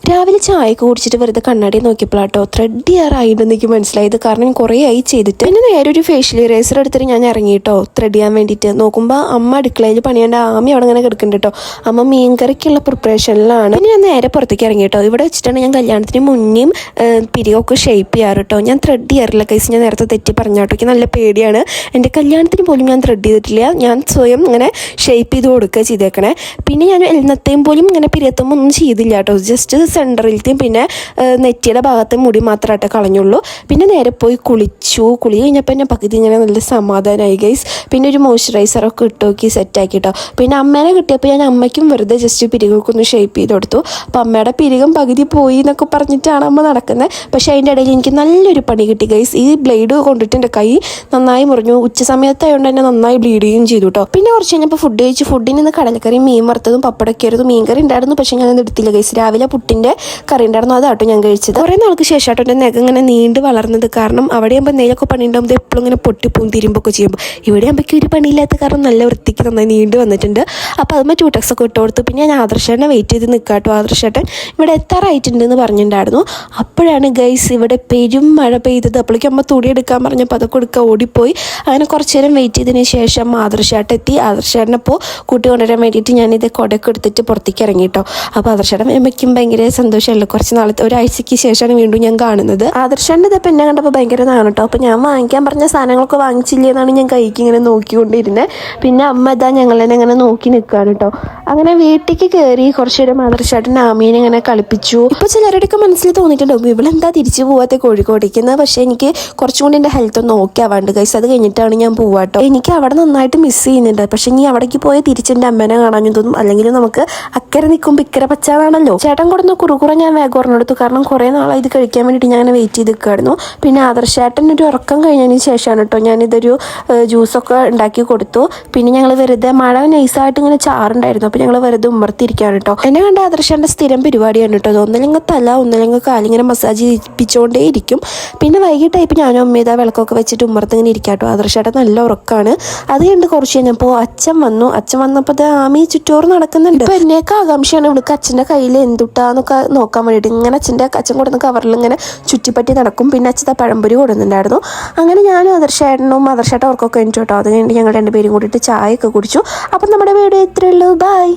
രാവിലെ ചായയൊക്കെ കുടിച്ചിട്ട് വെറുതെ കണ്ണാടി നോക്കിയപ്പോഴാട്ടോ ത്രെഡ് ചെയ്യാറായിട്ടെന്ന് എനിക്ക് മനസ്സിലായത്. കാരണം കുറേ ആയി ചെയ്തിട്ട്. പിന്നെ നേരെ ഒരു ഫേഷ്യൽ ഇറേസർ എടുത്തിട്ട് ഞാൻ ഇറങ്ങിയിട്ടോ ത്രെഡ് ചെയ്യാൻ വേണ്ടിയിട്ട്. നോക്കുമ്പോൾ അമ്മ അടുക്കളയിൽ പണിയേണ്ട ആമി അവിടെ അങ്ങനെ കിടക്കുന്നുണ്ട് കേട്ടോ. അമ്മ മീൻകറിക്കുള്ള പ്രിപ്പറേഷനിലാണ്. പിന്നെ ഞാൻ നേരെ പുറത്തേക്ക് ഇറങ്ങിയിട്ടോ. ഇവിടെ വെച്ചിട്ടാണ് ഞാൻ കല്യാണത്തിന് മുന്നേയും പിരിയൊക്കെ ഷേപ്പ് ചെയ്യാറ് കേട്ടോ. ഞാൻ ത്രെഡ് ചെയ്യാറില്ല കൈസ്. ഞാൻ നേരത്തെ തെറ്റി പറഞ്ഞാട്ടോ. എനിക്ക് നല്ല പേടിയാണ്. എൻ്റെ കല്യാണത്തിന് പോലും ഞാൻ ത്രെഡ് ചെയ്തിട്ടില്ല. ഞാൻ സ്വയം ഇങ്ങനെ ഷേപ്പ് ചെയ്ത് കൊടുക്കുക ചെയ്തേക്കണേ. പിന്നെ ഞാൻ എന്നത്തെയും പോലും ഇങ്ങനെ പിരിയത്തുമ്പോൾ ഒന്നും ചെയ്തില്ല കേട്ടോ. ജസ്റ്റ് സെൻറ്ററിലത്തെയും പിന്നെ നെറ്റിയുടെ ഭാഗത്തെ മുടി മാത്രമായിട്ട് കളഞ്ഞുള്ളൂ. പിന്നെ നേരെ പോയി കുളിച്ചു. കുളി കഴിഞ്ഞപ്പോൾ എൻ്റെ പകുതി ഇങ്ങനെ നല്ല സമാധാനമായി ഗൈസ്. പിന്നെ ഒരു മോയ്സ്ചറൈസറൊക്കെ ഇട്ട് നോക്കി സെറ്റാക്കി കേട്ടോ. പിന്നെ അമ്മേനെ കിട്ടിയപ്പോൾ ഞാൻ അമ്മയ്ക്കും വെറുതെ ജസ്റ്റ് പിരികൾക്കൊന്ന് ഷേപ്പ് ചെയ്ത് കൊടുത്തു. അപ്പോൾ അമ്മയുടെ പിരികം പകുതി പോയി എന്നൊക്കെ പറഞ്ഞിട്ടാണ് അമ്മ നടക്കുന്നത്. പക്ഷേ അതിൻ്റെ ഇടയിൽ എനിക്ക് നല്ലൊരു പണി കിട്ടി ഗൈസ്. ഈ ബ്ലേഡ് കൊണ്ടിട്ട് എൻ്റെ കൈ നന്നായി മുറിഞ്ഞു. ഉച്ച സമയത്തായതുകൊണ്ട് തന്നെ നന്നായി ബ്ലീഡ് ചെയ്യുകയും ചെയ്തു കേട്ടോ. പിന്നെ കുറച്ച് കഴിഞ്ഞപ്പോൾ ഫുഡ് കഴിച്ചു. ഫുഡിന് നിന്ന് കടലക്കറി, മീൻ വറുത്തതും പപ്പടമൊക്കെ ആയിരുന്നു. മീൻകറി ഉണ്ടായിരുന്നു, പക്ഷേ ഞാനത് എടുത്തില്ല ഗൈസ്. രാവിലെ പുട്ടിൻ്റെ കറി ഉണ്ടായിരുന്നു, അതാട്ടോ ഞാൻ കഴിച്ചത്. കുറേ നാൾക്ക് ശേഷമാട്ടോ എൻ്റെ നെഗം ഇങ്ങനെ നീണ്ട് വളർന്നത്. കാരണം അവിടെ ആകുമ്പോൾ എന്തെങ്കിലുമൊക്കെ പണി ഉണ്ടാകുമ്പോൾ എപ്പോഴും ഇങ്ങനെ പൊട്ടിപ്പോവും തിരുമ്പൊക്കെ ചെയ്യുമ്പോൾ. ഇവിടെ ആകുമ്പോഴേക്കും ഒരു പണിയില്ലാത്ത കാരണം നല്ല വൃത്തിക്ക് നന്നായി നീണ്ട് വന്നിട്ടുണ്ട്. അപ്പോൾ അതുമ്പോൾ ട്യൂടെക്സൊക്കെ ഇട്ട് കൊടുത്തു. പിന്നെ ഞാൻ ആദർശേട്ടനെ വെയിറ്റ് ചെയ്ത് നിൽക്കാട്ടോ. ആദർശേട്ടൻ ഇവിടെ എത്താറായിട്ടുണ്ടെന്ന് പറഞ്ഞിട്ടുണ്ടായിരുന്നു. അപ്പോഴാണ് ഗൈസ് ഇവിടെ പെരും മഴ പെയ്തത്. അപ്പോഴേക്കും അമ്മ തുണി എടുക്കാൻ പറഞ്ഞപ്പോൾ അതൊക്കെ എടുക്കാൻ ഓടിപ്പോയി. അങ്ങനെ കുറച്ച് നേരം വെയിറ്റ് ചെയ്തതിന് ശേഷം ആദർശേട്ടൻ എത്തി. ആദർശേട്ടനപ്പോൾ കൂട്ടി കൊണ്ടുവരാൻ വേണ്ടിയിട്ട് ഞാനിത് കുടയൊക്കെ എടുത്തിട്ട് പുറത്തേക്ക് ഇറങ്ങിയിട്ടോ. അപ്പോൾ ആദർശേട്ടൻ വരുമ്പോഴേക്കും ഭയങ്കര സന്തോഷമല്ലോ. കുറച്ച് നാളത്തെ ഒരാഴ്ചയ്ക്ക് ശേഷമാണ് വീണ്ടും ഞാൻ കാണുന്നത്. ആദർശേട്ടൻ ഇതിപ്പോൾ എന്നെ കണ്ടപ്പോൾ ഭയങ്കര ഇതാണ് കേട്ടോ. അപ്പോൾ ഞാൻ വാങ്ങിക്കാൻ പറഞ്ഞ സാധനങ്ങളൊക്കെ വാങ്ങിച്ചില്ലേന്നാണ് ഞാൻ കൈക്ക് ഇങ്ങനെ നോക്കിക്കൊണ്ടിരുന്നത്. പിന്നെ അമ്മ ഇതാ ഞങ്ങളെന്നെ ഇങ്ങനെ നോക്കി നിൽക്കുകയാണ് കേട്ടോ. അങ്ങനെ വീട്ടിലേക്ക് കയറി കുറച്ച് നേരം ആദർശേട്ടൻ ആമീനെ ഇങ്ങനെ കളിപ്പിച്ചു. ഇപ്പോൾ ചിലരുടെയൊക്കെ മനസ്സിൽ തോന്നിയിട്ടുണ്ടാവും ഇവളെന്താ തിരിച്ചു പോവാത്ത കോഴിക്കോടേക്കുന്നത്. പക്ഷേ എനിക്ക് കുറച്ചും കൂടി എൻ്റെ ഹെൽത്ത് ഒന്ന് ഓക്കെ ആവാണ്ട് ഗൈസ്. അത് കഴിഞ്ഞിട്ടാണ് ഞാൻ പോവാട്ടോ. എനിക്ക് അവിടെ നന്നായിട്ട് മിസ് ചെയ്യുന്നുണ്ട്. പക്ഷേ ഇനി അവിടേക്ക് പോയി തിരിച്ചെൻ്റെ അമ്മേനെ കാണാനും തോന്നും. അല്ലെങ്കിൽ നമുക്ക് അക്കരെ നിൽക്കുമ്പോൾ ഇക്കരെ പച്ചാണല്ലോ. ചേട്ടൻ കൊടുന്ന കുറുകുറ ഞാൻ വേഗം ഉറങ്ങെടുത്തു. കാരണം കുറേ നാളായി ഇത് കഴിക്കാൻ വേണ്ടിയിട്ട് ഞാൻ അങ്ങനെ വെയിറ്റ് ചെയ്ത് നിൽക്കുമായിരുന്നു. പിന്നെ ആദർശേട്ടൻ ഒരു ഉറക്കം കഴിഞ്ഞതിന് ശേഷമാണ് കേട്ടോ ഞാനിതൊരു ജ്യൂസൊക്കെ ഉണ്ടാക്കി കൊടുത്തു. പിന്നെ ഞങ്ങൾ വെറുതെ മഴ നൈസായിട്ട് ഇങ്ങനെ ചാറുണ്ടായിരുന്നു. അപ്പോൾ ഞങ്ങൾ വെറുതെ ഉമ്മർത്തിരിക്കുകയാണ് കേട്ടോ. എന്നെ കണ്ട ആദർശേട്ടൻ്റെ സ്ഥിരം പരിപാടിയാണ് കേട്ടോ. അത് ഒന്നില്ലെങ്കിൽ തല ഒന്നില്ലെങ്കിൽ കാലിങ്ങനെ മസാജ് ചെയ്യിപ്പിച്ചുകൊണ്ടേ ഇരിക്കും. പിന്നെ വൈകിട്ടായപ്പോൾ ഞാനും അമ്മ വിളക്കൊക്കെ വെച്ചിട്ട് ഉമ്മർത്ത് ഇങ്ങനെ ഇരിക്കാട്ടോ. ആദർശേട്ടൻ നല്ല ഉറക്കമാണ്. അത് കണ്ട് കുറച്ച് കഴിഞ്ഞപ്പോൾ അച്ഛൻ വന്നു. അച്ഛൻ വന്നപ്പോൾ അത് ആമി ചുറ്റോറ് നടക്കുന്നുണ്ട്. ഇപ്പോൾ എന്നേക്ക് ആകാംക്ഷയാണ് ഇവൾക്ക് അച്ഛൻ്റെ കയ്യിൽ എന്തുട്ടാന്നൊക്കെ നോക്കാൻ വേണ്ടിയിട്ട്. ഇങ്ങനെ അച്ഛൻ കൊടുക്കുന്ന കവറിൽ ഇങ്ങനെ ചുറ്റിപ്പറ്റി നടക്കും. പിന്നെ അച്ഛൻ പഴംപൊരി കൊടുക്കുന്നുണ്ടായിരുന്നു. അങ്ങനെ ഞാനും ആദർശേട്ടൻ ഉറക്കമൊക്കെ കഴിഞ്ഞു കേട്ടോ. അത് കഴിഞ്ഞിട്ട് ഞങ്ങൾ രണ്ടുപേരും കൂടിയിട്ട് ചായയൊക്കെ കുടിച്ചു. അപ്പം നമ്മുടെ വീഡിയോ ഇത്രയേ ഉള്ളൂ. ബൈ.